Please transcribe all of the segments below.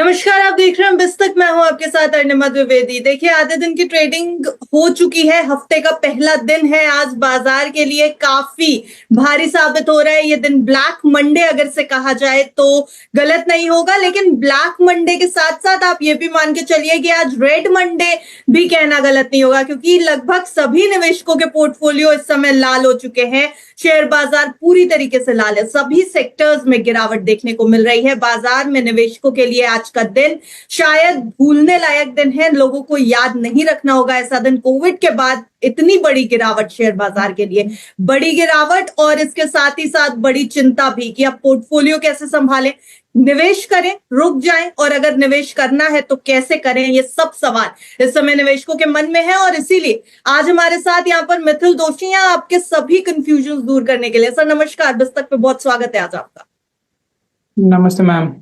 नमस्कार, आप देख रहे हैं बिस्तक। मैं हूं आपके साथ अर्णिमा द्विवेदी। देखिए, आधे दिन की ट्रेडिंग हो चुकी है। हफ्ते का पहला दिन है। आज बाजार के लिए काफी भारी साबित हो रहा है ये दिन। ब्लैक मंडे अगर से कहा जाए तो गलत नहीं होगा, लेकिन ब्लैक मंडे के साथ साथ आप ये भी मान के चलिए कि आज रेड मंडे भी कहना गलत नहीं होगा, क्योंकि लगभग सभी निवेशकों के पोर्टफोलियो इस समय लाल हो चुके हैं। शेयर बाजार पूरी तरीके से लाल है। सभी सेक्टर्स में गिरावट देखने को मिल रही है। बाजार में निवेशकों के लिए आज का दिन शायद भूलने लायक दिन है। लोगों को याद नहीं रखना होगा ऐसा दिन। कोविड के बाद इतनी बड़ी गिरावट शेयर बाजार के लिए, बड़ी गिरावट, और इसके साथ ही साथ बड़ी चिंता भी कि आप पोर्टफोलियो कैसे संभालें, निवेश करें, रुक जाएं, और अगर निवेश करना है तो कैसे करें। ये सब सवाल इस समय निवेशकों के मन में है, और इसीलिए आज हमारे साथ यहाँ पर मिथिल दोषी हैं आपके सभी कंफ्यूजन दूर करने के लिए। सर नमस्कार, बिस्तक पे बहुत स्वागत है आज आपका। नमस्ते मैम।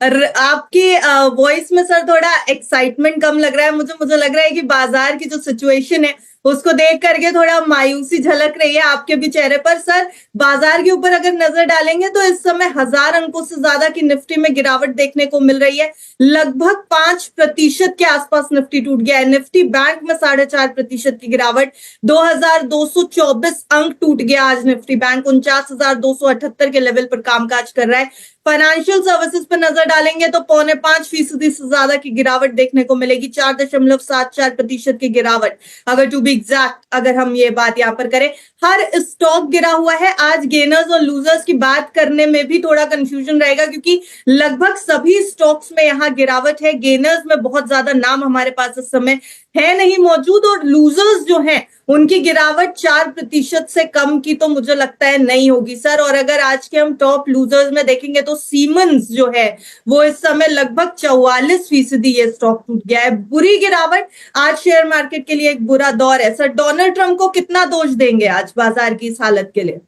आपकी वॉइस में सर थोड़ा एक्साइटमेंट कम लग रहा है। मुझे लग रहा है कि बाजार की जो सिचुएशन है उसको देख करके थोड़ा मायूसी झलक रही है आपके भी चेहरे पर। सर, बाजार के ऊपर अगर नजर डालेंगे तो इस समय 1000 अंकों से ज्यादा की निफ्टी में गिरावट देखने को मिल रही है। लगभग 5% के आसपास निफ्टी टूट गया है। निफ्टी बैंक में 4.5% की गिरावट, 2224 अंक टूट गया आज निफ्टी बैंक। 49,278 के लेवल पर कामकाज कर रहा है। फाइनेंशियल सर्विसेज पर नजर डालेंगे तो 4.5% से ज्यादा की गिरावट देखने को मिलेगी। 4.74% की गिरावट, अगर टू बी एग्जैक्ट अगर हम ये बात यहाँ पर करें। हर स्टॉक गिरा हुआ है। आज गेनर्स और लूजर्स की बात करने में भी थोड़ा कंफ्यूजन रहेगा, क्योंकि लगभग सभी स्टॉक्स में यहाँ गिरावट है। गेनर्स में बहुत ज्यादा नाम हमारे पास इस समय है नहीं मौजूद, और लूजर्स जो हैं उनकी गिरावट 4% से कम की तो मुझे लगता है नहीं होगी सर। और अगर आज के हम टॉप लूजर्स में देखेंगे तो सीमेंस जो है वो इस समय लगभग 44% ये स्टॉक टूट गया है। बुरी गिरावट, आज शेयर मार्केट के लिए एक बुरा दौर है। सर, डोनाल्ड ट्रंप को कितना दोष देंगे आज बाजार की इस हालत के लिए?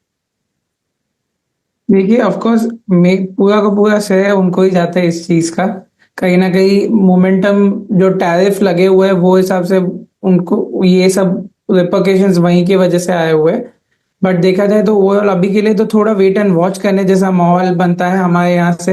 देखिए, ऑफ कोर्स पूरा का पूरा श्रेय उनको ही जाता है इस चीज का। कहीं ना कहीं मोमेंटम जो टैरिफ लगे हुए हैं वो हिसाब से उनको ये सब रिपरकेशंस वहीं की वजह से आए हुए हैं। बट देखा जाए तो ओवरऑल अभी के लिए तो थोड़ा वेट एंड वॉच करने जैसा माहौल बनता है हमारे यहाँ से।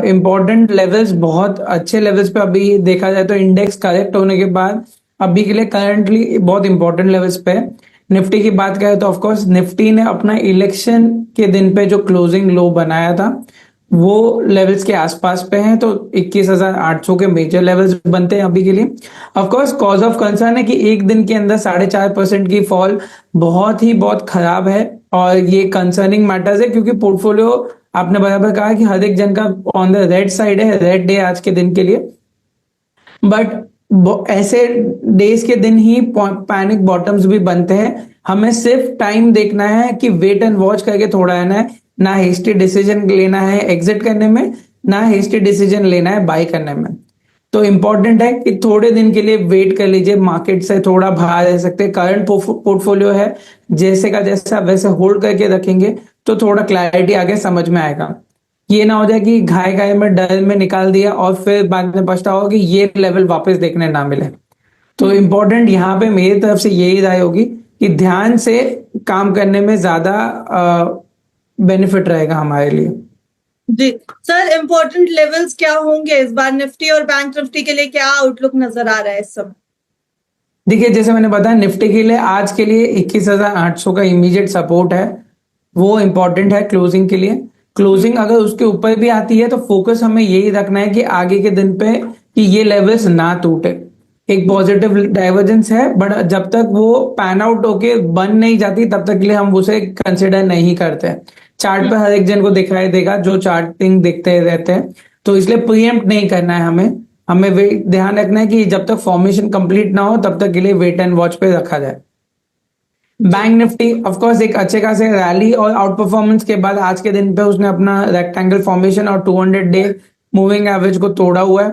इम्पोर्टेंट लेवल्स, बहुत अच्छे लेवल्स पे अभी देखा जाए तो इंडेक्स करेक्ट होने के बाद अभी के लिए करंटली बहुत इंपॉर्टेंट लेवल्स पे है। निफ्टी की बात करें तो ऑफकोर्स निफ्टी ने अपना इलेक्शन के दिन पे जो क्लोजिंग लो बनाया था वो लेवल्स के आसपास पे हैं, तो 21,800 के मेजर लेवल्स बनते हैं अभी के लिए। ऑफकोर्स कॉज ऑफ कंसर्न है कि एक दिन के अंदर 4.5% की फॉल बहुत खराब है, और ये कंसर्निंग मैटर्स है, क्योंकि पोर्टफोलियो आपने बराबर कहा कि हर एक जन का ऑन द रेड साइड है, रेड डे आज के दिन के लिए। बट ऐसे डेज के दिन ही पैनिक बॉटम्स भी बनते हैं। हमें सिर्फ टाइम देखना है कि वेट एंड वॉच करके थोड़ा है ना हेस्टी डिसीजन लेना है एग्जिट करने में, ना हेस्टी डिसीजन लेना है बाय करने में। तो इंपॉर्टेंट है कि थोड़े दिन के लिए वेट कर लीजिए, मार्केट से थोड़ा बाहर रह सकते हैं। करंट पोर्टफोलियो है, जैसे का जैसा वैसे होल्ड करके रखेंगे तो थोड़ा क्लैरिटी आगे समझ में आएगा। ये ना हो जाए कि घाय घाय में डर में निकाल दिया और फिर बाद में पछतावा कि ये लेवल वापस देखने ना मिले। तो इम्पोर्टेंट यहाँ पे मेरी तरफ से यही राय होगी कि ध्यान से काम करने में ज्यादा बेनिफिट रहेगा हमारे लिए। जी सर, इंपॉर्टेंट लेवल्स क्या होंगे इस बार निफ्टी और बैंक निफ्टी के लिए? क्या आउटलुक नजर आ रहा है इस समय? देखिए, जैसे मैंने बताया निफ्टी के लिए आज के लिए 21,800 का इमीडिएट सपोर्ट है, वो इंपॉर्टेंट है क्लोजिंग के लिए। क्लोजिंग अगर उसके ऊपर भी आती है तो फोकस हमें यही रखना है कि आगे के दिन पे कि ये लेवल्स ना टूटे। एक पॉजिटिव डाइवर्जेंस है, बट जब तक वो पैन आउट होके बन नहीं जाती तब तक के लिए हम उसे कंसिडर नहीं करते। चार्ट पे हर एक जन को दिखाई देगा जो चार्टिंग देखते रहते हैं, तो इसलिए प्रीएम्प्ट नहीं करना है हमें ध्यान रखना है कि जब तक फॉर्मेशन कंप्लीट ना हो तब तक के लिए वेट एंड वॉच पे रखा जाए। बैंक निफ्टी ऑफकोर्स एक अच्छे खासे रैली और आउट परफॉर्मेंस के बाद आज के दिन पे उसने अपना रेक्टेंगल फॉर्मेशन और 200 डे मूविंग एवरेज को तोड़ा हुआ है।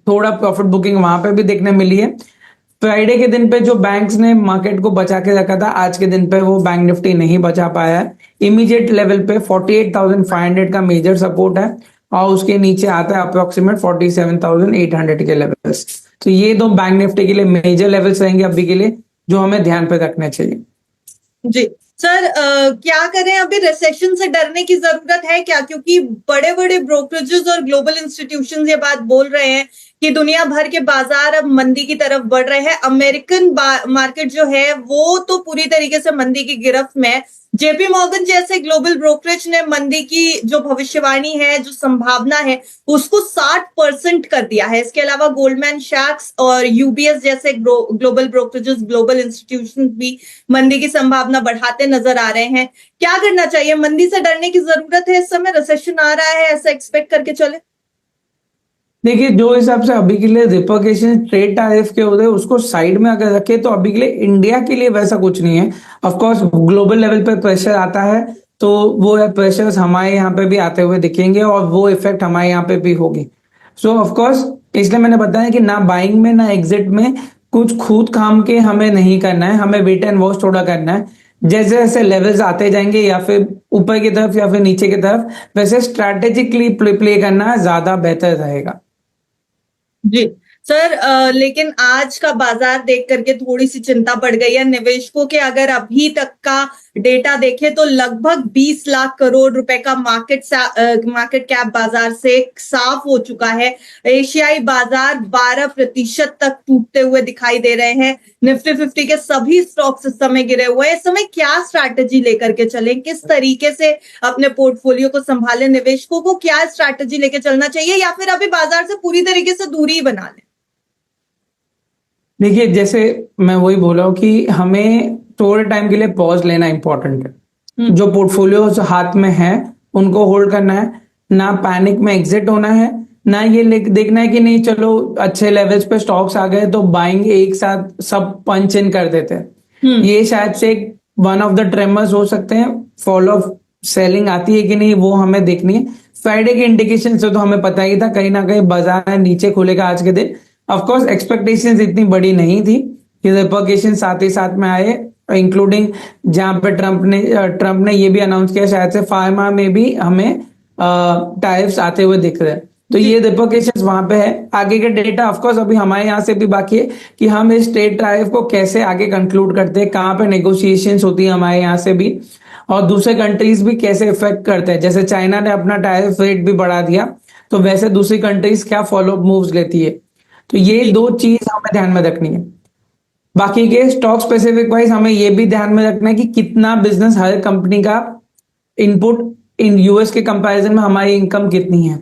थोड़ा प्रॉफिट बुकिंग वहां पे भी देखने मिली है। फ्राइडे के दिन पे जो बैंक्स ने मार्केट को बचा के रखा था, आज के दिन पे वो बैंक निफ्टी नहीं बचा पाया है। इमीडिएट लेवल पे 48,500 का मेजर सपोर्ट है, और उसके नीचे आता है अप्रोक्सीमेट 47,800 के लेवल्स। तो ये दो बैंक निफ्टी के लिए मेजर लेवल्स रहेंगे अभी के लिए, जो हमें ध्यान पे रखने चाहिए। जी सर क्या करें, अभी रिसेशन से डरने की जरूरत है क्या? क्योंकि बड़े बड़े ब्रोकरेजेस और ग्लोबल इंस्टीट्यूशंस ये बात बोल रहे हैं कि दुनिया भर के बाजार अब मंदी की तरफ बढ़ रहे हैं। अमेरिकन मार्केट जो है वो तो पूरी तरीके से मंदी की गिरफ्त में है। जेपी मॉर्गन जैसे ग्लोबल ब्रोकरेज ने मंदी की जो भविष्यवाणी है, जो संभावना है, उसको 60% कर दिया है। इसके अलावा गोल्डमैन सैक्स और यूबीएस जैसे ग्लोबल ब्रोकरेजेस, ग्लोबल इंस्टीट्यूशंस भी मंदी की संभावना बढ़ाते नजर आ रहे हैं। क्या करना चाहिए? मंदी से डरने की जरूरत है? इस समय रिसेशन आ रहा है, ऐसा एक्सपेक्ट करके चले? देखिए, जो हिसाब से अभी के लिए रिपोर्टेशन ट्रेड टैरिफ के होते हैं उसको साइड में अगर रखे तो अभी के लिए इंडिया के लिए वैसा कुछ नहीं है। ऑफ कोर्स ग्लोबल लेवल पे प्रेशर आता है तो वो प्रेशर्स हमारे यहाँ पे भी आते हुए दिखेंगे और वो इफेक्ट हमारे यहाँ पे भी होगी। सो ऑफ कोर्स इसलिए मैंने बताया कि ना बाइंग में ना एग्जिट में कुछ खुद काम के हमें नहीं करना है, हमें वेट एंड वॉच थोड़ा करना है। जैसे जैसे लेवल्स आते जाएंगे या फिर ऊपर की तरफ या फिर नीचे की तरफ, वैसे स्ट्रैटेजिकली प्ले करना ज्यादा बेहतर रहेगा। जी सर, लेकिन आज का बाजार देख करके थोड़ी सी चिंता बढ़ गई है निवेशकों के। अगर अभी तक का डेटा देखें तो लगभग 20 लाख करोड़ रुपए का मार्केट कैप बाजार से साफ हो चुका है। एशियाई बाजार 12% तक टूटते हुए दिखाई दे रहे हैं। निफ्टी 50 के सभी स्टॉक्स इस समय गिरे हुए हैं। इस समय क्या स्ट्रैटेजी लेकर के चलें? किस तरीके से अपने पोर्टफोलियो को संभालें? निवेशकों को क्या स्ट्रैटेजी लेकर चलना चाहिए, या फिर अभी बाजार से पूरी तरीके से दूरी बना लें? देखिए, जैसे मैं वही बोल रहा हूँ कि हमें थोड़े टाइम के लिए पॉज लेना इंपॉर्टेंट है। जो पोर्टफोलियो हाथ में है उनको होल्ड करना है, ना पैनिक में एग्जिट होना है, ना ये देखना है कि नहीं चलो अच्छे लेवल्स पे स्टॉक्स आ गए तो बाइंग एक साथ सब पंच इन कर देते हैं। ये शायद से वन ऑफ द ट्रेमर्स हो सकते हैं। फॉल ऑफ सेलिंग आती है कि नहीं वो हमें देखनी है। फ्राइडे के इंडिकेशन से तो हमें पता ही था कहीं ना कहीं बाजार नीचे खुलेगा आज के दिन। ऑफ कोर्स एक्सपेक्टेशंस इतनी बड़ी नहीं थी कि रिपोर्टेशन साथ ही साथ में आए, इंक्लूडिंग जहां पे ट्रंप ने ये भी अनाउंस किया शायद से फार्मा में भी हमें टैरिफ्स आते हुए दिख रहे हैं। तो ये रिपोर्टेशन वहां पे है। आगे के डेटा ऑफ कोर्स अभी हमारे यहाँ से भी बाकी है कि हम इस ट्रेड टैरिफ को कैसे आगे कंक्लूड करते हैं, कहाँ पे नेगोशिएशंस होती है हमारे यहाँ से भी, और दूसरे कंट्रीज भी कैसे इफेक्ट करते हैं। जैसे चाइना ने अपना टैरिफ रेट भी बढ़ा दिया तो वैसे दूसरी कंट्रीज क्या फॉलो अप मूव्स लेती है। तो ये दो चीज हमें ध्यान में रखनी है। बाकी के स्टॉक स्पेसिफिक वाइज हमें ये भी ध्यान में रखना है कि कितना बिजनेस हर कंपनी का इनपुट इन यूएस के कंपैरिजन में हमारी इनकम कितनी है।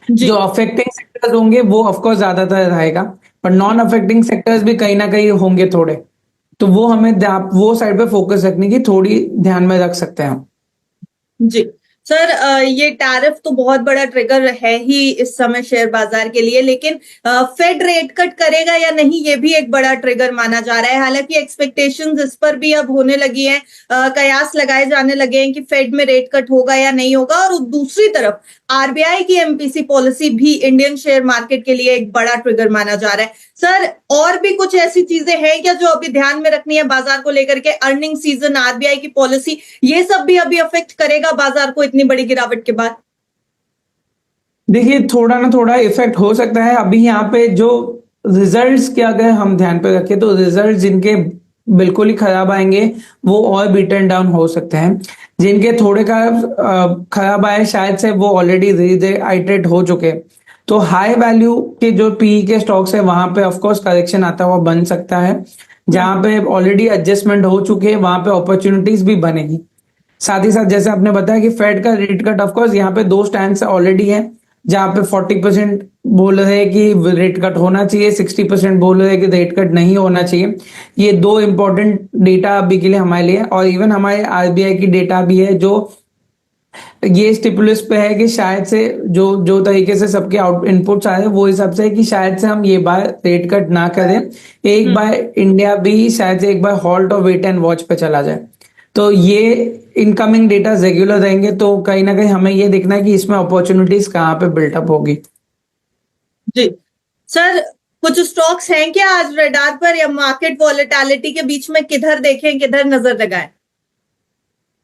जो अफेक्टिंग सेक्टर्स होंगे वो ऑफकोर्स ज्यादातर रहेगा, पर नॉन अफेक्टिंग सेक्टर्स भी कहीं ना कहीं होंगे थोड़े, तो वो हमें वो साइड पे फोकस रखने की थोड़ी ध्यान में रख सकते हैं हम। जी सर, ये टैरिफ तो बहुत बड़ा ट्रिगर है ही इस समय शेयर बाजार के लिए, लेकिन फेड रेट कट करेगा या नहीं ये भी एक बड़ा ट्रिगर माना जा रहा है। हालांकि एक्सपेक्टेशंस इस पर भी अब होने लगी हैं, कयास लगाए जाने लगे हैं कि फेड में रेट कट होगा या नहीं होगा। और दूसरी तरफ आरबीआई की एमपीसी पॉलिसी भी इंडियन शेयर मार्केट के लिए एक बड़ा ट्रिगर माना जा रहा है। सर, और भी कुछ ऐसी चीजें हैं क्या जो अभी ध्यान में रखनी है बाजार को लेकर के? अर्निंग सीजन, आरबीआई की पॉलिसी, ये सब भी अभी अफेक्ट करेगा बाजार को इतनी बड़ी गिरावट के बाद? देखिए, थोड़ा ना थोड़ा इफेक्ट हो सकता है। अभी यहाँ पे जो रिजल्ट्स के अगर हम ध्यान पे रखें तो रिजल्ट जिनके बिल्कुल ही खराब आएंगे वो और बीटन डाउन हो सकते हैं। जिनके थोड़े का खराब आए शायद से वो ऑलरेडी रीआइट्रेट हो चुके। तो हाई वैल्यू के जो पीई के स्टॉक्स है वहां पे ऑफकोर्स करेक्शन आता हुआ बन सकता है। जहां पे ऑलरेडी एडजस्टमेंट हो चुके हैं वहां पे अपॉर्चुनिटीज भी बनेगी। साथ ही साथ जैसे आपने बताया कि फेड का रेट कट ऑफकोर्स यहाँ पे दो स्टैंड ऑलरेडी है, जहां पे 40% बोल रहे हैं कि रेट कट होना चाहिए, 60% बोल रहे हैं कि रेट कट नहीं होना चाहिए। ये दो इंपॉर्टेंट डेटा अभी के लिए हमारे लिए, और इवन हमारे आरबीआई की डेटा भी है जो ये स्टिपुलस पे है कि शायद से जो जो तरीके से सबके आउट इनपुट्स आए वो हिसाब से है कि शायद से हम ये बार रेट कट ना करें, एक बार इंडिया भी शायद से एक बार हॉल्ट और वेट एंड वॉच पे चला जाए। तो ये इनकमिंग डेटा रेगुलर रहेंगे तो कहीं ना कहीं हमें ये देखना है कि इसमें अपॉर्चुनिटीज कहाँ पे बिल्टअप होगी। जी सर, कुछ स्टॉक्स हैं क्या आज रडार पर, या मार्केट वॉलेटिलिटी के बीच में किधर देखें, किधर नजर लगाएं?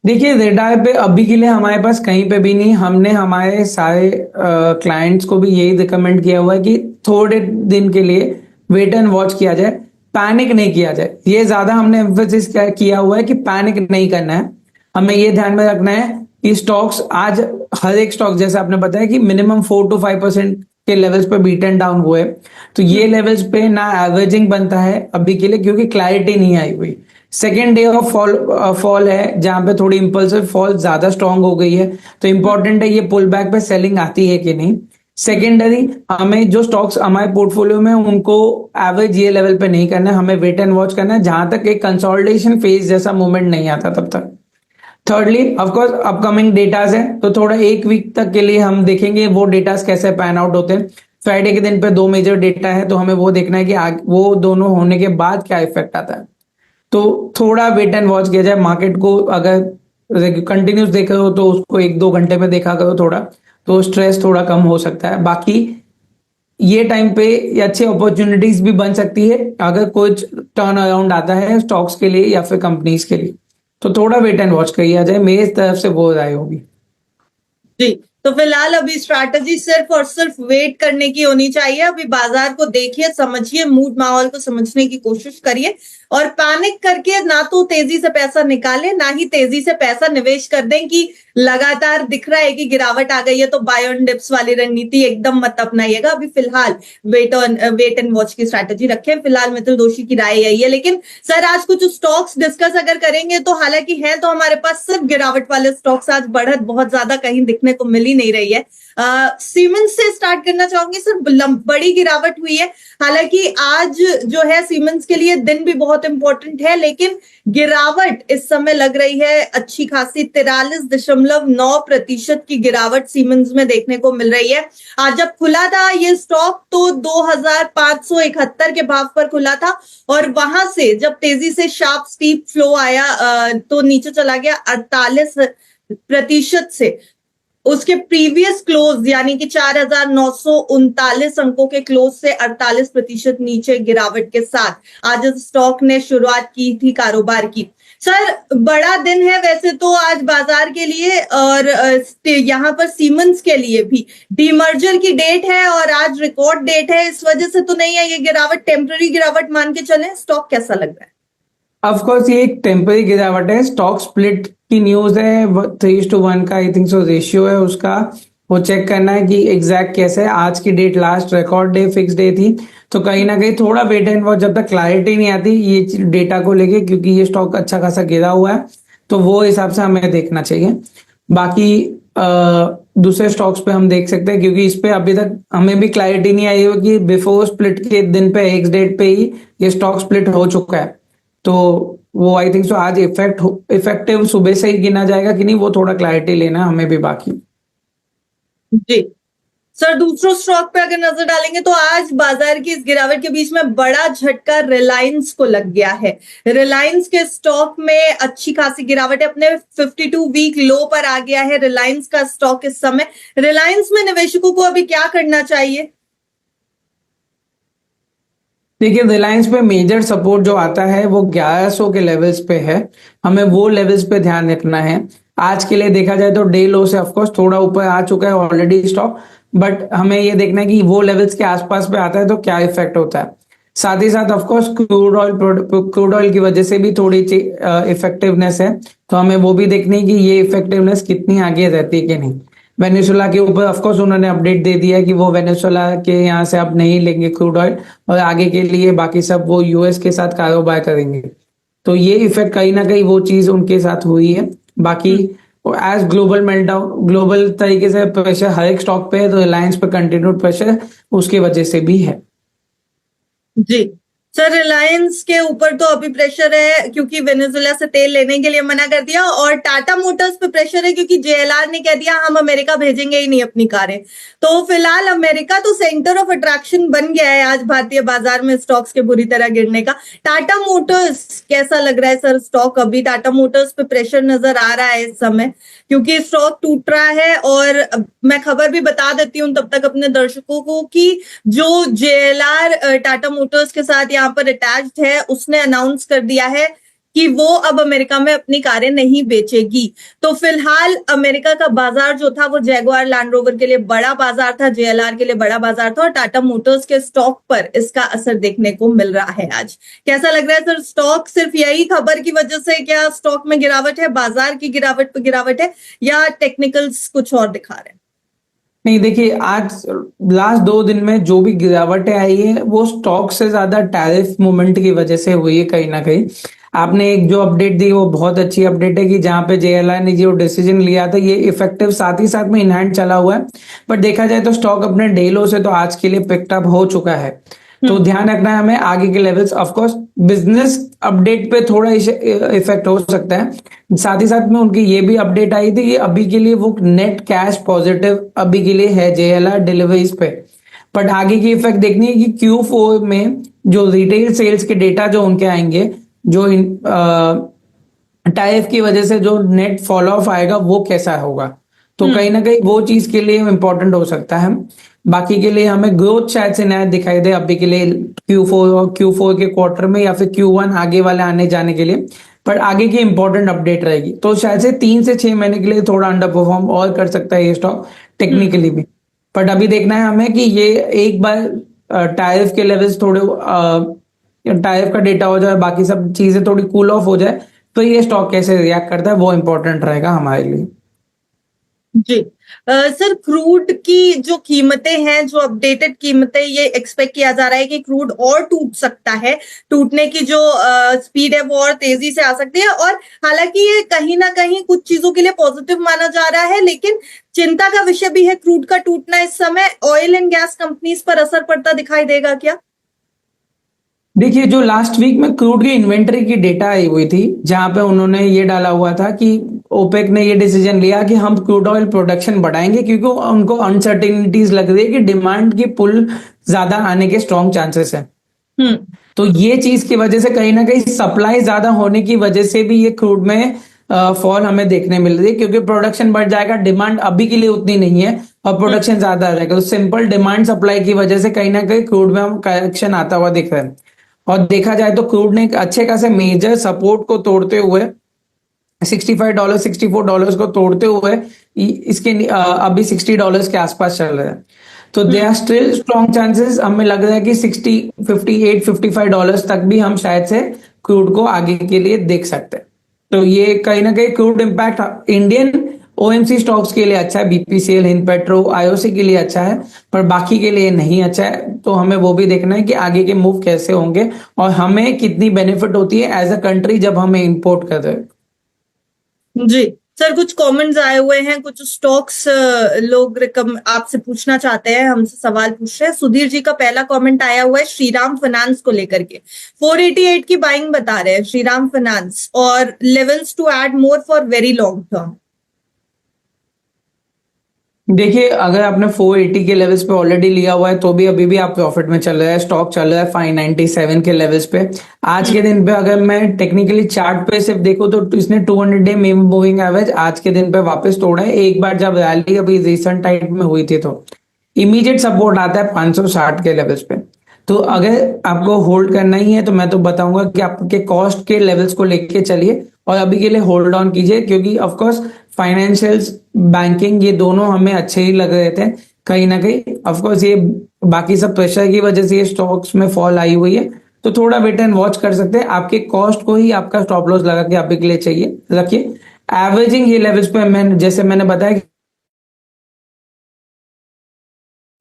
देखिए, रेडार पे अभी के लिए हमारे पास कहीं पे भी नहीं। हमने हमारे सारे क्लाइंट्स को भी यही रिकमेंड किया हुआ है कि थोड़े दिन के लिए वेट एंड वॉच किया जाए। पैनिक नहीं किया जाए, ये ज्यादा हमने एम्फेसिस किया हुआ है कि पैनिक नहीं करना है। हमें ये ध्यान में रखना है कि स्टॉक्स आज हर एक स्टॉक, जैसे आपने बताया कि मिनिमम 4 to 5% के लेवल्स पे बीट एंड डाउन हुए, तो ये लेवल्स पे ना एवरेजिंग बनता है अभी के लिए, क्योंकि क्लैरिटी नहीं आई हुई। सेकेंड डे ऑफ फॉल है जहां पे थोड़ी इंपल्सिव फॉल ज्यादा स्ट्रांग हो गई है, तो इंपॉर्टेंट है ये पुल बैक पे सेलिंग आती है कि नहीं। सेकेंडरी, हमें जो स्टॉक्स हमारे पोर्टफोलियो में उनको एवरेज ये लेवल पे नहीं करना है, हमें वेट एंड वॉच करना है जहां तक एक कंसोलिडेशन फेज जैसा मूवमेंट नहीं आता तब तक। थर्डली, ऑफकोर्स अपकमिंग डेटाज है, तो थोड़ा एक वीक तक के लिए हम देखेंगे वो डेटाज कैसे पैन आउट होते हैं। फ्राइडे के दिन पे 2 मेजर डेटा है, तो हमें वो देखना है कि वो दोनों होने के बाद क्या इफेक्ट आता है। तो थोड़ा वेट एंड वॉच किया जाए मार्केट को। अगर कंटिन्यूस देख रहे हो तो उसको 1-2 घंटे में देखा करो थोड़ा, तो स्ट्रेस थोड़ा कम हो सकता है। बाकी ये टाइम पे ये अच्छी अपॉर्चुनिटीज भी बन सकती है अगर कुछ टर्न अराउंड आता है स्टॉक्स के लिए या फिर कंपनीज के लिए, तो थोड़ा वेट एंड वॉच किया जाए, मेरी तरफ से वो राय होगी। जी, तो फिलहाल अभी स्ट्रैटेजी सिर्फ और सिर्फ वेट करने की होनी चाहिए। अभी बाजार को देखिए, समझिए, मूड माहौल को समझने की कोशिश करिए, और पैनिक करके ना तो तेजी से पैसा निकालें, ना ही तेजी से पैसा निवेश कर दें कि लगातार दिख रहा है कि गिरावट आ गई है तो बाय ऑन डिप्स वाली रणनीति एकदम मत अपनाइएगा। अभी फिलहाल वेट एंड वॉच की स्ट्रैटेजी रखें। फिलहाल मित्तल दोषी की राय यही है। लेकिन सर, आज कुछ स्टॉक्स डिस्कस अगर करेंगे तो हालांकि है तो हमारे पास सिर्फ गिरावट वाले स्टॉक्स, आज बढ़त बहुत ज्यादा कहीं दिखने को मिल ही नहीं रही है। सीमेंस से स्टार्ट करना चाहूंगी सर, बड़ी गिरावट हुई है। हालांकि आज जो है सीमेंस के लिए दिन भी बहुत इंपॉर्टेंट है, लेकिन गिरावट इस समय लग रही है अच्छी खासी, 43.9% की गिरावट सीमेंस में देखने को मिल रही है। आज जब खुला था ये स्टॉक तो 2571 के भाव पर खुला था, और वहां से जब तेजी से शार्प स्टीप फ्लो आया तो नीचे चला गया 48% से। उसके प्रीवियस क्लोज यानी कि 4,939 अंकों के क्लोज से 48% नीचे गिरावट के साथ आज स्टॉक ने शुरुआत की थी कारोबार की। सर, बड़ा दिन है वैसे तो आज बाजार के लिए, और यहाँ पर सीमेंस के लिए भी डीमर्जर की डेट है और आज रिकॉर्ड डेट है, इस वजह से तो नहीं है ये गिरावट, टेम्पररी गिरावट मान के चलें? स्टॉक कैसा लग रहा है? ऑफ कोर्स ये एक टेम्पररी गिरावट है। स्टॉक स्प्लिट की न्यूज है, 3:1 का आई थिंक सो रेशियो है उसका, वो चेक करना है कि एग्जैक्ट कैसे है। आज की date last record day fix day थी, तो कहीं ना कहीं थोड़ा वेट एंड वॉच जब तक क्लैरिटी नहीं आती ये डेटा को लेके, क्योंकि ये स्टॉक अच्छा खासा गिरा हुआ है, तो वो हिसाब से हमें देखना चाहिए। बाकी दूसरे स्टॉक्स पे हम देख सकते हैं, क्योंकि इस पे अभी तक हमें भी क्लैरिटी नहीं आई हो कि बिफोर स्प्लिट के दिन पे एक्स डेट पे ही ये स्टॉक स्प्लिट हो चुका है, तो वो आई थिंक सो आज इफेक्टिव सुबह से ही गिना जाएगा कि नहीं, वो थोड़ा क्लैरिटी लेना हमें भी बाकी। जी सर, दूसरों स्टॉक पे अगर नजर डालेंगे तो आज बाजार की इस गिरावट के बीच में बड़ा झटका रिलायंस को लग गया है। रिलायंस के स्टॉक में अच्छी खासी गिरावट है, अपने 52 वीक लो पर आ गया है रिलायंस का स्टॉक इस समय। रिलायंस में निवेशकों को अभी क्या करना चाहिए? देखिए, रिलायंस पे मेजर सपोर्ट जो आता है वो 1100 के लेवल्स पे है, हमें वो लेवल्स पे ध्यान रखना है। आज के लिए देखा जाए तो डे लो से ऑफकोर्स थोड़ा ऊपर आ चुका है ऑलरेडी स्टॉक, बट हमें ये देखना है कि वो लेवल्स के आसपास पे आता है तो क्या इफेक्ट होता है। साथ ही साथ ऑफकोर्स क्रूड ऑयल की वजह से भी थोड़ी इफेक्टिवनेस है, तो हमें वो भी देखनी है कि ये इफेक्टिवनेस कितनी आगे रहती है कि नहीं। वेनेजुएला के ऊपर ऑफकोर्स उन्होंने अपडेट दे दिया है कि वो वेनेजुएला के यहाँ से अब नहीं लेंगे क्रूड ऑयल, और आगे के लिए बाकी सब वो यूएस के साथ कारोबार करेंगे, तो ये इफेक्ट कहीं ना कहीं वो चीज उनके साथ हुई है। बाकी एज ग्लोबल मेल्टडाउन, ग्लोबल तरीके से प्रेशर हर एक स्टॉक पे है, तो रिलायंस पे कंटिन्यूड प्रेशर उसकी वजह से भी है। जी सर, रिलायंस के ऊपर तो अभी प्रेशर है क्योंकि वेनेजुएला से तेल लेने के लिए मना कर दिया, और टाटा मोटर्स पे प्रेशर है क्योंकि जेएलआर ने कह दिया हम अमेरिका भेजेंगे ही नहीं अपनी कारें। तो फिलहाल अमेरिका तो सेंटर ऑफ अट्रैक्शन बन गया है आज भारतीय बाजार में स्टॉक्स के बुरी तरह गिरने का। टाटा मोटर्स कैसा लग रहा है सर स्टॉक? अभी टाटा मोटर्स पे प्रेशर नजर आ रहा है इस समय क्योंकि स्टॉक टूट रहा है, और मैं खबर भी बता देती हूँ तब तक अपने दर्शकों को कि जो जेएलआर टाटा मोटर्स के साथ यहाँ पर अटैच्ड है उसने अनाउंस कर दिया है कि वो अब अमेरिका में अपनी कारें नहीं बेचेगी। तो फिलहाल अमेरिका का बाजार जो था वो जैगुआर लैंड रोवर के लिए बड़ा बाजार था, जेएलआर के लिए बड़ा बाजार था, और टाटा मोटर्स के स्टॉक पर इसका असर देखने को मिल रहा है आज। कैसा लग रहा है सर, स्टॉक सिर्फ यही खबर की वजह से क्या स्टॉक में गिरावट है, बाजार की गिरावट पे गिरावट है, या टेक्निकल्स कुछ और दिखा रहे हैं? नहीं, देखिए आज लास्ट 2 दिन में जो भी गिरावटें आई है वो स्टॉक से ज्यादा टैरिफ मूवमेंट की वजह से हुई है कहीं ना कहीं। आपने एक जो अपडेट दी वो बहुत अच्छी अपडेट है कि जहां पे जेएलआई ने जो डिसीजन लिया था ये इफेक्टिव साथ ही साथ में इन हैंड चला हुआ है। बट देखा जाए तो स्टॉक अपने डे लो से तो आज के लिए पिकअप हो चुका है। तो ध्यान रखना है हमें आगे के levels. Of course business update पे थोड़ा इफेक्ट हो सकता है। साथ ही साथ में उनकी ये भी अपडेट आई थी कि अभी के लिए वो नेट कैश पॉजिटिव अभी के लिए है जेएलआर डिलीवरीज पे। बट आगे की इफेक्ट देखनी है कि Q4 में जो रिटेल सेल्स के डेटा जो उनके आएंगे, जो टैरिफ की वजह से जो नेट फॉल ऑफ आएगा वो कैसा होगा। तो कहीं ना कहीं वो चीज के लिए इंपॉर्टेंट हो सकता है। बाकी के लिए हमें ग्रोथ शायद से नया दिखाई दे अभी के लिए Q4 के क्वार्टर में या फिर Q1 आगे वाले आने जाने के लिए। पर आगे की इंपॉर्टेंट अपडेट रहेगी तो शायद से 3 से 6 महीने के लिए थोड़ा अंडर परफॉर्म और कर सकता है ये स्टॉक टेक्निकली भी। बट अभी देखना है हमें कि ये एक बार टैरिफ के लेवल्स थोड़े टैरिफ का डेटा हो जाए, बाकी सब चीजें थोड़ी कूल ऑफ हो जाए तो ये स्टॉक कैसे रिएक्ट करता है वो इंपॉर्टेंट रहेगा हमारे लिए। जी सर, क्रूड की जो कीमतें हैं, जो अपडेटेड कीमतें, ये एक्सपेक्ट किया जा रहा है कि क्रूड और टूट सकता है, टूटने की जो स्पीड है वो और तेजी से आ सकती है। और हालांकि ये कहीं ना कहीं कुछ चीजों के लिए पॉजिटिव माना जा रहा है, लेकिन चिंता का विषय भी है क्रूड का टूटना। इस समय ऑयल एंड गैस कंपनीज पर असर पड़ता दिखाई देगा क्या? देखिए जो लास्ट वीक में क्रूड की इन्वेंटरी की डेटा आई हुई थी जहां पे उन्होंने ये डाला हुआ था कि ओपेक ने ये डिसीजन लिया कि हम क्रूड ऑयल प्रोडक्शन बढ़ाएंगे क्योंकि उनको अनसर्टेनिटीज लग रही है कि डिमांड की पुल ज्यादा आने के स्ट्रॉन्ग चांसेस है। तो ये चीज की वजह से कहीं ना कहीं सप्लाई ज्यादा होने की वजह से भी ये क्रूड में फॉल हमें देखने मिल रही है क्योंकि प्रोडक्शन बढ़ जाएगा, डिमांड अभी के लिए उतनी नहीं है और प्रोडक्शन ज्यादा आ जाएगा। तो सिंपल डिमांड सप्लाई की वजह से कहीं ना कहीं क्रूड में हम करेक्शन आता हुआ दिख रहा है। और देखा जाए तो क्रूड ने एक अच्छे खासे मेजर सपोर्ट को तोड़ते हुए $65 $64 को तोड़ते हुए इसके अभी $60 के आसपास चल रहा है। तो they are still strong chances. हमें लग रहा है कि 60 58 $55 तक भी हम शायद से क्रूड को आगे के लिए देख सकते हैं। तो ये कहीं ना कहीं crude impact Indian OMC stocks के लिए अच्छा है, बीपीसीएल, हिंदपेट्रो, आईओसी के लिए अच्छा है, पर बाकी के लिए नहीं अच्छा है। तो हमें वो भी देखना है कि आगे के मूव कैसे होंगे और हमें कितनी बेनिफिट होती है एज अ कंट्री जब हमें इंपोर्ट कर रहे हैं। जी सर, कुछ कमेंट्स आए हुए हैं, कुछ स्टॉक्स लोग आपसे पूछना चाहते हैं, हमसे सवाल पूछ रहे हैं। सुधीर जी का पहला कमेंट आया हुआ है श्रीराम फाइनेंस को लेकर के। 488 की बाइंग बता रहे हैं श्रीराम फाइनेंस, और levels to add more for very long term. देखिए अगर आपने 480 के लेवल्स पे ऑलरेडी लिया हुआ है तो भी अभी भी आप प्रॉफिट में चल रहा है। स्टॉक चल रहा है 597 के लेवल्स पे। आज के दिन पे अगर मैं टेक्निकली चार्ट पे सिर्फ देखूं तो इसने 200 डे मूविंग एवरेज आज के दिन पे वापस तोड़ा है। एक बार जब रैली अभी रिसेंट टाइम में हुई थी तो इमीडिएट सपोर्ट आता है 560 के लेवल्स पे। तो अगर आपको होल्ड करना ही है तो मैं तो बताऊंगा कि आपके कॉस्ट के लेवल्स को लेके चलिए और अभी के लिए होल्ड ऑन कीजिए क्योंकि ऑफ कोर्स फाइनेंशियल्स, बैंकिंग, ये दोनों हमें अच्छे ही लग रहे थे कहीं ना कहीं। ऑफ कोर्स ये बाकी सब प्रेशर की वजह से ये स्टॉक्स में फॉल आई हुई है तो थोड़ा वेट एंड वॉच कर सकते हैं। आपके कॉस्ट को ही आपका स्टॉप लॉस लगा के अभी के लिए चाहिए रखिए। एवरेजिंग ये लेवल्स पे जैसे मैंने बताया कि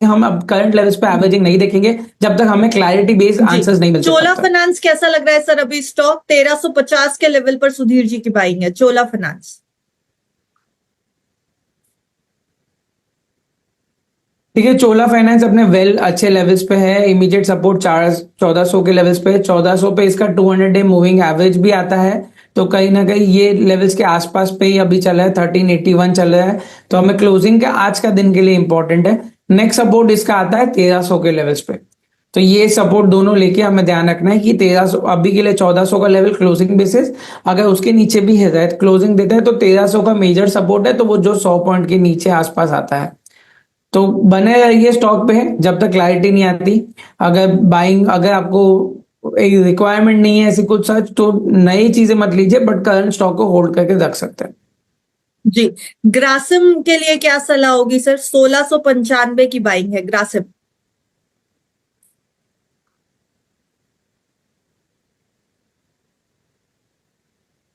हम अब करंट लेवल्स पे एवरेजिंग नहीं देखेंगे जब तक हमें क्लैरिटी बेस्ड आंसर्स नहीं मिलते। चोला फाइनेंस कैसा लग रहा है सर अभी? स्टॉक 1350 के लेवल पर सुधीर जी की बाइंग है, चोला फाइनेंस। ठीक है, चोला फाइनेंस अपने वेल अच्छे लेवल्स पे है। इमीडिएट सपोर्ट 1400 के लेवल्स पे, 1400 पे इसका 200 डे मूविंग एवरेज भी आता है। तो कहीं ना कहीं ये लेवल्स के आसपास पे ही अभी चल रहा है, 1381 चल रहा है। तो हमें क्लोजिंग का आज का दिन के लिए इंपॉर्टेंट है। नेक्स्ट सपोर्ट इसका आता है 1300 के लेवल्स पे। तो ये सपोर्ट दोनों लेके हमें ध्यान रखना है कि 1300 अभी के लिए 1400 का लेवल क्लोजिंग बेसिस, अगर उसके नीचे भी है क्लोजिंग देता है तो 1300 का मेजर सपोर्ट है। तो वो जो 100 पॉइंट के नीचे आसपास आता है तो बने रहिए स्टॉक पे जब तक क्लैरिटी नहीं आती। अगर बाइंग, अगर आपको रिक्वायरमेंट नहीं है ऐसी कुछ सच, तो नई चीजें मत लीजिए, बट करंट स्टॉक को होल्ड करके रख सकते हैं। जी, ग्रासिम के लिए क्या सलाह होगी सर? 1695 की बाइंग है ग्रासिम।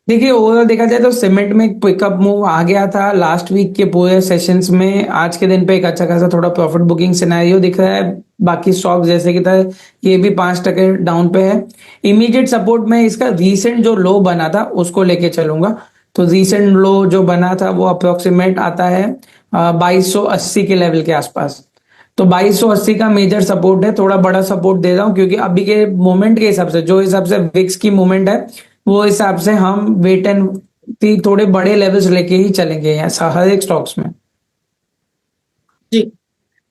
देखिए ओवरऑल देखा जाए तो सीमेंट में एक पिकअप मूव आ गया था लास्ट वीक के पूरे सेशंस में। आज के दिन पे एक अच्छा खासा थोड़ा प्रॉफिट बुकिंग सिनेरियो दिख रहा है। बाकी स्टॉक जैसे कि था, ये भी 5% डाउन पे है। इमीडिएट सपोर्ट में इसका रीसेंट जो लो बना था उसको लेके चलूंगा। तो रीसेंट लो जो बना था वो अप्रोक्सीमेट आता है 2280 के लेवल के आसपास। तो 2280 का मेजर सपोर्ट है, थोड़ा बड़ा सपोर्ट दे रहा हूँ, क्योंकि अभी के मोमेंट के हिसाब से, जो हिसाब से विक्स की मूवमेंट है, वो हिसाब से हम वेट एंड थोड़े बड़े लेवल्स लेके ही चलेंगे ऐसा हर एक स्टॉक्स में। जी,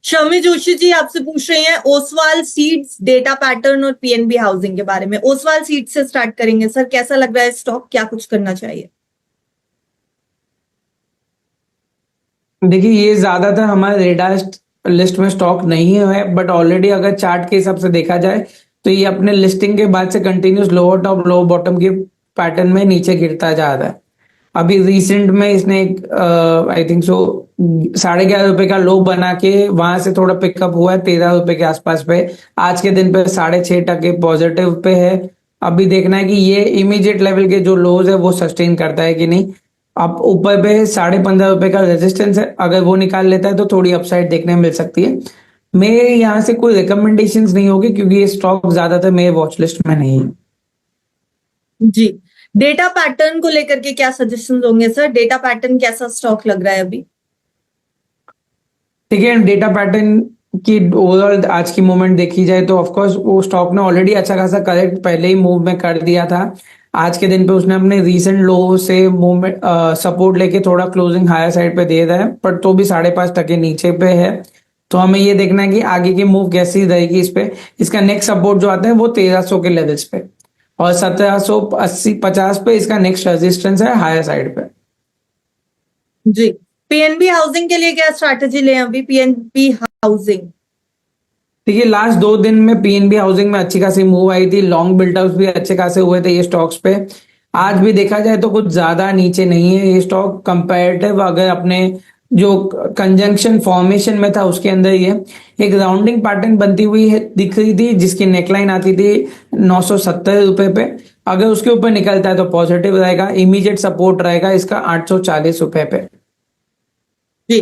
शमी जोशी जी आपसे पूछ रही हैं ओसवाल सीड्स, डेटा पैटर्न और पीएनबी हाउसिंग के बारे में। ओसवाल सीड्स से स्टार्ट करेंगे सर, कैसा लग रहा है स्टॉक, क्या कुछ करना चाहिए? देखिए ये ज्यादातर हमारे रेडार लिस्ट में स्टॉक नहीं है, बट ऑलरेडी अगर चार्ट के हिसाब से देखा जाए तो ये अपने लिस्टिंग के बाद से continuous lower top lower bottom के पैटर्न में नीचे गिरता जा रहा है। अभी रिसेंट में इसने एक आई थिंक सो 11.5 रुपए का लो बना के वहां से थोड़ा पिकअप हुआ है 13 रुपए के आसपास पे। आज के दिन पे 6.5% पॉजिटिव पे है। अभी देखना है कि ये इमीडिएट लेवल के जो लोज है वो सस्टेन करता है कि नहीं। अब ऊपर पे 15.5 रुपए का रेजिस्टेंस है, अगर वो निकाल लेता है तो थोड़ी अपसाइड देखने में मिल सकती है। मेरे यहाँ से कोई रिकमेंडेशंस नहीं होगी, क्योंकि ये स्टॉक ज्यादातर मेरे वॉच लिस्ट में नहीं है। जी, डेटा पैटर्न को लेकर के क्या सजेशन होंगे सर? डेटा पैटर्न कैसा स्टॉक लग रहा है अभी? ठीक है, डेटा पैटर्न की ओवरऑल आज की मूवमेंट देखी जाए तो ऑफकोर्स वो स्टॉक ने ऑलरेडी अच्छा खासा करेक्ट पहले ही मूव में कर दिया था। आज के दिन पे उसने अपने रीसेंट लो से मूवमेंट सपोर्ट लेके थोड़ा क्लोजिंग हायर साइड पे दे रहा है, पर तो भी 5.5% नीचे पे है। तो हमें ये देखना है कि आगे की मूव कैसी रहेगी इस पे। इसका नेक्स्ट सपोर्ट जो आता है वो 1300 के लेवल्स पे, और 1780-50 पे इसका नेक्स्ट रेजिस्टेंस है हायर साइड पे। जी, पीएनबी हाउसिंग के लिए क्या स्ट्रैटेजी लें अभी? पीएनबी हाउसिंग देखिए लास्ट 2 दिन में पीएनबी हाउसिंग में अच्छी खासी मूव आई थी, लॉन्ग बिल्डआउट्स भी अच्छे खासे हुए थे ये स्टॉक्स पे। आज भी देखा जाए तो कुछ ज्यादा नीचे नहीं है ये स्टॉक कंपैरेटिव, अगर अपने जो कंजंक्शन फॉर्मेशन में था उसके अंदर ही है। एक राउंडिंग पैटर्न बनती हुई है दिख रही थी, जिसकी नेकलाइन आती थी 970 रुपए पे। अगर उसके ऊपर निकलता है तो पॉजिटिव रहेगा। इमीडिएट सपोर्ट रहेगा इसका 840 रुपए पे। जी,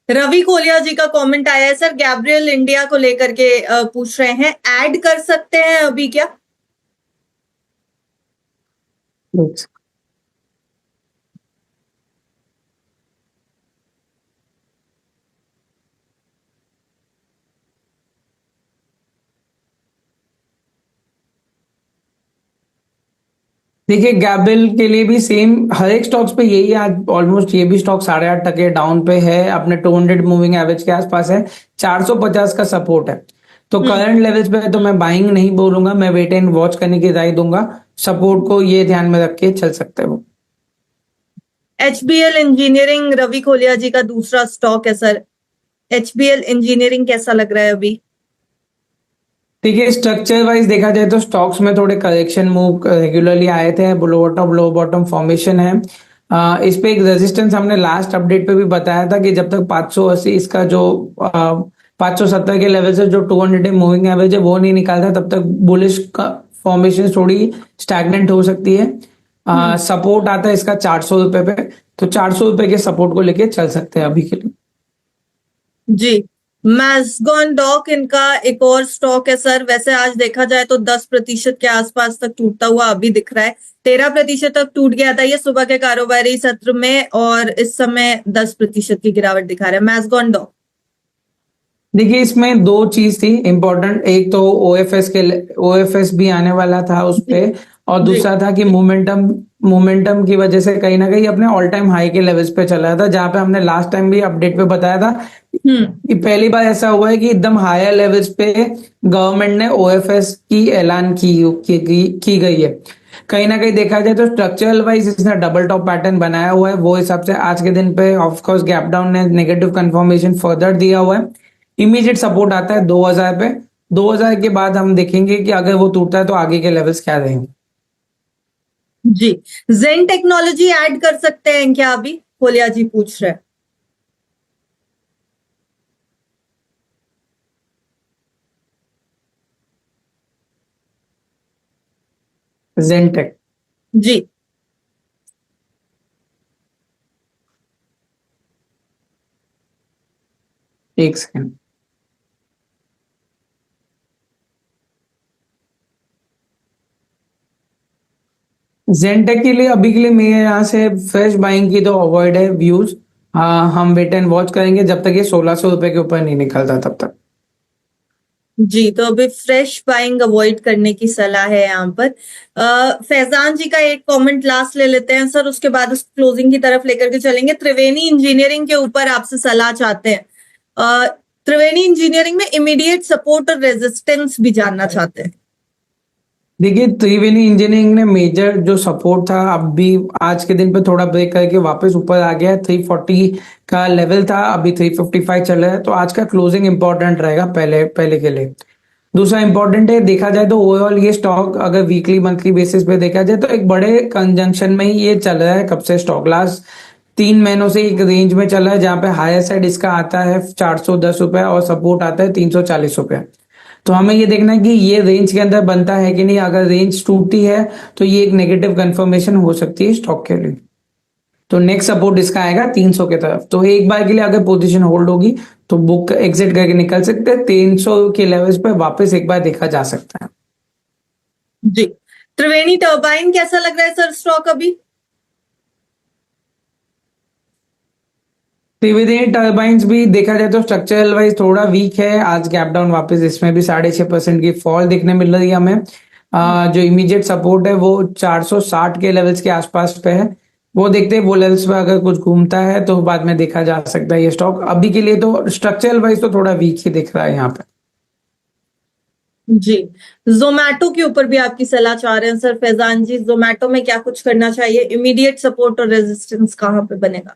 रवि कोलिया जी का कमेंट आया है सर, गैब्रियल इंडिया को लेकर के पूछ रहे हैं ऐड कर सकते हैं अभी क्या? देखिए गैबल के लिए भी सेम, हर एक स्टॉक्स पे यही है आज ऑलमोस्ट। ये भी स्टॉक 8.5% डाउन पे है, अपने 200 मूविंग एवरेज के आसपास है। 450 का सपोर्ट है। तो करंट लेवल्स पे तो मैं बाइंग नहीं बोलूंगा, मैं वेट एंड वॉच करने की राय दूंगा। सपोर्ट को ये ध्यान में रख के चल सकते हो। एचबीएल इंजीनियरिंग रवि कोलिया जी का दूसरा स्टॉक है सर। एचबीएल इंजीनियरिंग कैसा लग रहा है अभी? देखिए स्ट्रक्चर वाइज देखा जाए तो स्टॉक्स में थोड़े करेक्शन मूव रेगुलरली आए थे, लोअर टॉप लो बॉटम फॉर्मेशन है। इस पे एक रेजिस्टेंस हमने लास्ट अपडेट पे भी बताया था कि जब तक 580 इसका जो 570 के लेवल से जो 200 मूविंग एवरेज है वो नहीं निकालता, तब तक बुलिश फॉर्मेशन थोड़ी स्टैग्नेंट हो सकती है। सपोर्ट आता है इसका 400 रुपए पे, तो 400 रुपए के सपोर्ट को लेके चल सकते हैं अभी के लिए। जी, मैज़गॉन डॉक इनका एक और स्टॉक है सर। वैसे आज देखा जाए तो 10% के आसपास तक टूटता हुआ अभी दिख रहा है। 13% तक टूट गया था ये सुबह के कारोबारी सत्र में, और इस समय 10% की गिरावट दिखा रहा है मैज़गॉन डॉक। देखिए इसमें दो चीज थी इंपॉर्टेंट, एक तो ओएफएस भी आने वाला था उस पे, और दूसरा था कि मोमेंटम की वजह से कहीं ना कहीं अपने ऑल टाइम हाई के लेवल्स पे चला था, जहां पे हमने लास्ट टाइम भी अपडेट पे बताया था कि पहली बार ऐसा हुआ है कि एकदम हायर लेवल्स पे गवर्नमेंट ने ओएफएस की ऐलान की गई है। कहीं ना कहीं देखा जाए तो स्ट्रक्चरल वाइज इसने डबल टॉप पैटर्न बनाया हुआ है, वो हिसाब से आज के दिन पे ऑफकोर्स गैप डाउन ने नेगेटिव कंफर्मेशन फर्दर दिया हुआ है। इमीडिएट सपोर्ट आता है 2000 पे, 2000 के बाद हम देखेंगे कि अगर वो टूटता है तो आगे के लेवल्स क्या रहेंगे। जी, जेन टेक्नोलॉजी ऐड कर सकते हैं क्या अभी, कोलिया जी पूछ रहे हैं। जेनटेक, जी, एक सेकंड। जेनटेक के लिए अभी के लिए मेरे यहाँ से फ्रेश बाइंग की तो अवॉइड है व्यूज। हाँ, हम वेट एंड वॉच करेंगे जब तक ये 1600 रुपए के ऊपर नहीं निकलता तब तक। जी, तो अभी फ्रेश बाइंग अवॉइड करने की सलाह है यहाँ पर। फैजान जी का एक कमेंट लास्ट ले लेते हैं सर, उसके बाद उस क्लोजिंग की तरफ लेकर के चलेंगे। त्रिवेणी इंजीनियरिंग के ऊपर आपसे सलाह चाहते हैं। त्रिवेणी इंजीनियरिंग में इमीडिएट सपोर्ट और रेजिस्टेंस भी जानना चाहते हैं। देखिए, त्रिवेणी इंजीनियरिंग ने मेजर जो सपोर्ट था अब भी आज के दिन पे थोड़ा ब्रेक करके वापस ऊपर आ गया है। 340 का लेवल था, अभी 355 चल रहा है, तो आज का क्लोजिंग इंपॉर्टेंट रहेगा पहले पहले के लिए। दूसरा इंपॉर्टेंट है, देखा जाए तो ओवरऑल ये स्टॉक अगर वीकली मंथली बेसिस पे देखा जाए तो एक बड़े कंजंक्शन में ही ये चल रहा है। कब से स्टॉक लास्ट 3 महीनों से एक रेंज में चल रहा है, जहां पे हायर साइड इसका आता है 410 रुपए और सपोर्ट आता है 340 रुपए। तो हमें ये देखना है कि ये रेंज के अंदर बनता है कि नहीं। अगर रेंज टूटती है तो ये एक नेगेटिव कंफर्मेशन हो सकती है स्टॉक के लिए। तो नेक्स्ट सपोर्ट इसका आएगा 300 के तरफ। तो एक बार के लिए अगर पोजीशन होल्ड होगी तो बुक एग्जिट करके निकल सकते हैं। 300 के लेवल्स पर वापस एक बार देखा जा सकता है। जी, त्रिवेणी टर्बाइन कैसा लग रहा है सर स्टॉक अभी। त्रिवेणी टर्बाइंस भी देखा जाए तो स्ट्रक्चरल वाइज थोड़ा वीक है। आज गैप डाउन वापस, इसमें भी 6.5% की फॉल देखने मिल रही है हमें। जो इमीडिएट सपोर्ट है वो 460 के लेवल्स के आसपास पे है। वो देखते हैं, वो लेवल्स पे अगर कुछ घूमता है तो बाद में देखा जा सकता है ये स्टॉक। अभी के लिए तो स्ट्रक्चरल वाइज तो थोड़ा वीक ही दिख रहा है यहाँ पे। जी, जोमैटो के ऊपर भी आपकी सलाह चाह रहे हैं सर फैजान जी। जोमैटो में क्या कुछ करना चाहिए, इमीडिएट सपोर्ट और रेजिस्टेंस कहां पे बनेगा।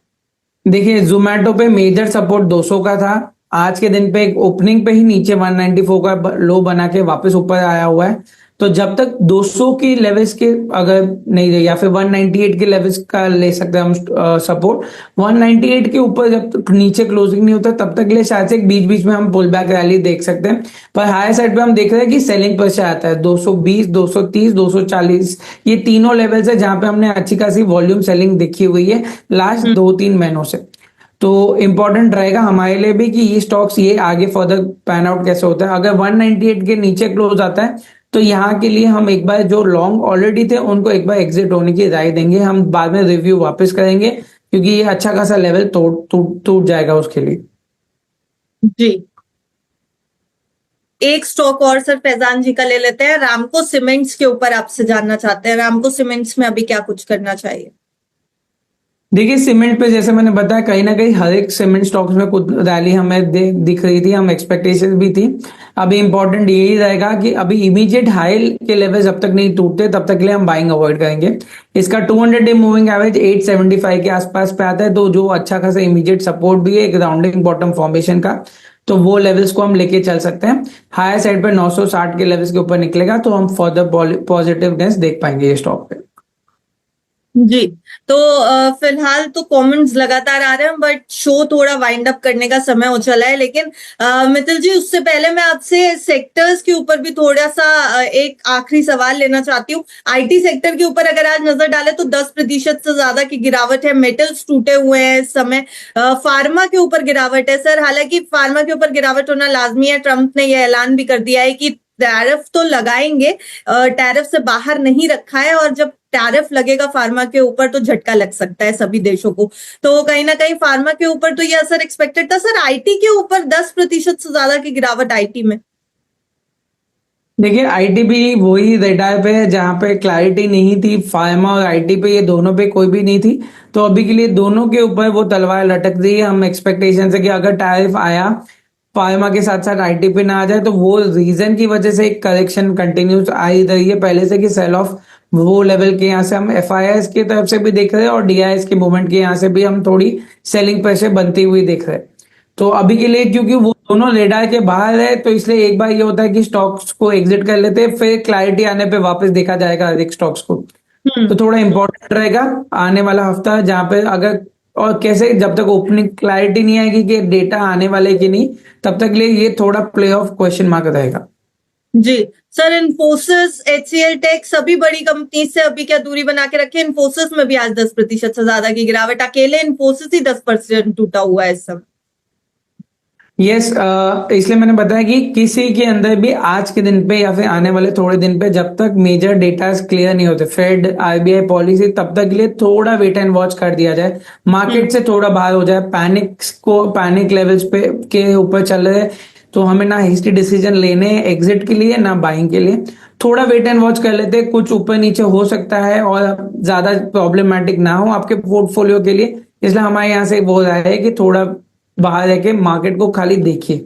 देखिए, जोमेटो पे मेजर सपोर्ट 200 का था। आज के दिन पे एक ओपनिंग पे ही नीचे 194 का लो बना के वापस ऊपर आया हुआ है। तो जब तक 200 के लेवल्स के अगर नहीं रहे, या फिर 198 के लेवल्स का ले सकते हैं हम सपोर्ट। 198 के ऊपर जब तक नीचे क्लोजिंग नहीं होता तब तक के लिए शायद से बीच बीच में हम पुल बैक रैली देख सकते हैं। पर हायर साइड पे हम देख रहे हैं कि सेलिंग प्रेशर आता है 220, 230, 240। ये तीनों लेवल्स है जहां पे हमने अच्छी खासी वॉल्यूम सेलिंग देखी हुई है लास्ट 2-3 महीनों से। तो इंपॉर्टेंट रहेगा हमारे लिए भी कि ये स्टॉक्स ये आगे फर्दर पैन आउट कैसे होता है। अगर 198 के नीचे क्लोज आता है तो यहाँ के लिए हम एक बार जो लॉन्ग ऑलरेडी थे उनको एक बार एग्जिट होने की राय देंगे। हम बाद में रिव्यू वापस करेंगे क्योंकि ये अच्छा खासा लेवल टूट जाएगा उसके लिए। जी, एक स्टॉक और सर फैजान जी का ले लेते हैं। रामको सीमेंट्स के ऊपर आपसे जानना चाहते हैं, रामको सीमेंट्स में अभी क्या कुछ करना चाहिए। देखिए, सीमेंट पे जैसे मैंने बताया कहीं ना कहीं हर एक सीमेंट स्टॉक्स में कुछ रैली हमें दिख रही थी, हम एक्सपेक्टेशन भी थी। अभी इंपॉर्टेंट यही रहेगा कि अभी इमीडिएट हाई के लेवल जब तक नहीं टूटते तब तक के लिए हम बाइंग अवॉइड करेंगे। इसका 200 डे मूविंग एवरेज 875 के आसपास पे आता है, तो जो अच्छा खासा इमीडिएट सपोर्ट भी है एक राउंडिंग बॉटम फॉर्मेशन का, तो वो लेवल्स को हम लेके चल सकते हैं। हायर साइड पर 960 के लेवल्स के ऊपर निकलेगा तो हम फर्दर पॉजिटिवनेस देख पाएंगे ये स्टॉक पे। जी, तो फिलहाल तो कमेंट्स लगातार आ रहे हैं बट शो थोड़ा वाइंड अप करने का समय हो चला है। लेकिन मित्तल जी, उससे पहले मैं आपसे सेक्टर्स के ऊपर भी थोड़ा सा एक आखिरी सवाल लेना चाहती हूँ। आईटी सेक्टर के ऊपर अगर आज नजर डाले तो 10% से ज्यादा की गिरावट है। मेटल्स टूटे हुए हैं इस समय। फार्मा के ऊपर गिरावट है सर। हालांकि फार्मा के ऊपर गिरावट होना लाजमी है। ट्रंप ने यह ऐलान भी कर दिया है कि टैरिफ तो लगाएंगे, टैरिफ से बाहर नहीं रखा है, और जब टैरिफ लगेगा फार्मा के ऊपर तो झटका लग सकता है सभी देशों को। तो कहीं ना कहीं फार्मा के ऊपर तो ये असर एक्सपेक्टेड था सर। आईटी के ऊपर 10% से ज्यादा की गिरावट आईटी में। देखिए, आईटी भी वही रेडार पे है जहां पे क्लैरिटी नहीं थी। फार्मा और आईटी पे, ये दोनों पे कोई भी नहीं थी। तो अभी के लिए दोनों के ऊपर वो तलवार लटक रही है। हम एक्सपेक्टेशन से कि अगर टैरिफ आया फार्मा के साथ साथ आईटी पे ना आ जाए तो वो रीजन की वजह से एक करेक्शन कंटिन्यूस आ ही रही है पहले से कि सेल ऑफ वो लेवल के यहाँ से हम एफआईआईएस की तरफ से भी देख रहे हैं और डीआईएस के मूवमेंट के यहाँ से भी हम थोड़ी सेलिंग प्रेशर बनती हुई देख रहे हैं। तो अभी के लिए क्योंकि वो दोनों रेडार के बाहर है, तो इसलिए एक बार ये होता है कि स्टॉक्स को एग्जिट कर लेते हैं, फिर क्लैरिटी आने पे वापस देखा जाएगा हर एक स्टॉक्स को। तो थोड़ा इंपॉर्टेंट रहेगा आने वाला हफ्ता, जहां पे अगर और कैसे जब तक ओपनिंग क्लैरिटी नहीं आएगी कि डेटा आने वाले कि नहीं, तब तक लिए ये थोड़ा प्ले ऑफ क्वेश्चन मार्क रहेगा। जी सर, इन्फोसिस, एचसीएल टेक सभी बड़ी कंपनी से अभी क्या दूरी बना के रखे? इन्फोसिस में भी आज 10% से ज्यादा की गिरावट, अकेले इन्फोसिस ही 10% टूटा हुआ है इस समय। यस, इसलिए मैंने बताया कि किसी के अंदर भी आज के दिन पे या फिर आने वाले थोड़े दिन पे जब तक मेजर डेटा क्लियर नहीं होते, फेड आरबीआई पॉलिसी, तब तक के लिए थोड़ा वेट एंड वॉच कर दिया जाए, मार्केट से थोड़ा बाहर हो जाए। पैनिक लेवल्स पे के ऊपर चल रहे, तो हमें ना हिस्ट्री डिसीजन लेने एग्जिट के लिए ना बाइंग के लिए, थोड़ा वेट एंड वॉच कर लेते, कुछ ऊपर नीचे हो सकता है और ज्यादा प्रॉब्लमेटिक ना हो आपके पोर्टफोलियो के लिए। इसलिए हमारे यहाँ से वो रहा है कि थोड़ा बाहर रह के मार्केट को खाली देखिए,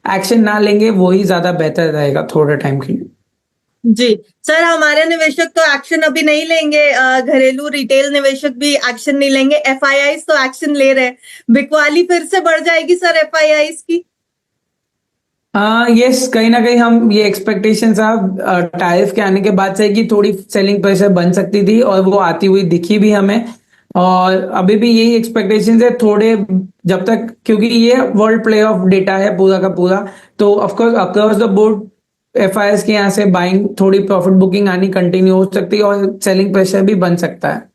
एक्शन ना लेंगे वही ज्यादा बेहतर रहेगा थोड़े टाइम के लिए। जी सर, हमारे निवेशक तो एक्शन अभी नहीं लेंगे, घरेलू रिटेल निवेशक भी एक्शन नहीं लेंगे, एफआईआईज तो एक्शन ले रहे हैं। बिकवाली फिर से बढ़ जाएगी सर एफआईआईज की? यस, कहीं ना कहीं हम ये एक्सपेक्टेशन साहब टैरिफ के आने के बाद से कि थोड़ी सेलिंग प्रेशर बन सकती थी, और वो आती हुई दिखी भी हमें, और अभी भी यही एक्सपेक्टेशन है थोड़े, जब तक, क्योंकि ये वर्ल्ड प्ले ऑफ डेटा है पूरा का पूरा, तो of course across the board FIS के यहाँ से बाइंग, थोड़ी प्रॉफिट बुकिंग आनी कंटिन्यू हो सकती है और सेलिंग प्रेशर भी बन सकता है।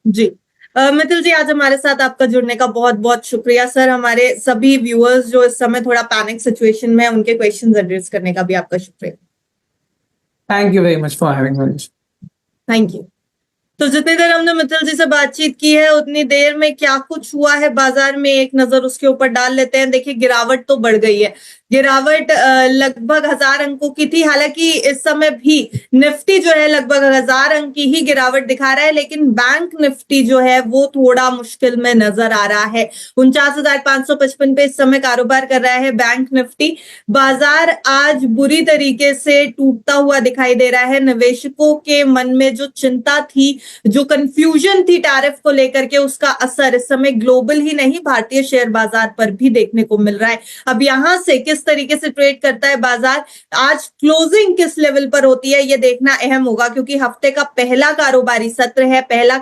जी मित्तल जी, आज हमारे साथ आपका जुड़ने का बहुत बहुत शुक्रिया सर। हमारे सभी व्यूअर्स जो इस समय थोड़ा पैनिक सिचुएशन में, उनके क्वेश्चंस एड्रेस करने का भी आपका शुक्रिया। Thank you very much for having me. Thank you. तो जितनी देर हमने मित्तल जी से बातचीत की है, उतनी देर में क्या कुछ हुआ है बाजार में एक नजर उसके ऊपर डाल लेते हैं। देखिए, गिरावट तो बढ़ गई है, गिरावट लगभग 1000 अंकों की थी। हालांकि इस समय भी निफ्टी जो है लगभग 1000 अंक की ही गिरावट दिखा रहा है, लेकिन बैंक निफ्टी जो है वो थोड़ा मुश्किल में नजर आ रहा है। 49,555 पे इस समय कारोबार कर रहा है बैंक निफ्टी। बाजार आज बुरी तरीके से टूटता हुआ दिखाई दे रहा है। निवेशकों के मन में जो चिंता थी, जो कंफ्यूजन थी टैरिफ को लेकर के, उसका असर इस समय ग्लोबल ही नहीं, भारतीय शेयर बाजार पर भी देखने को मिल रहा है। अब यहां से किस तरीके से ट्रेड करता है बाजार, आज क्लोजिंग किस लेवल पर होती है, यह देखना अहम होगा, क्योंकि हफ्ते का पहला कारोबारी सत्र है, पहला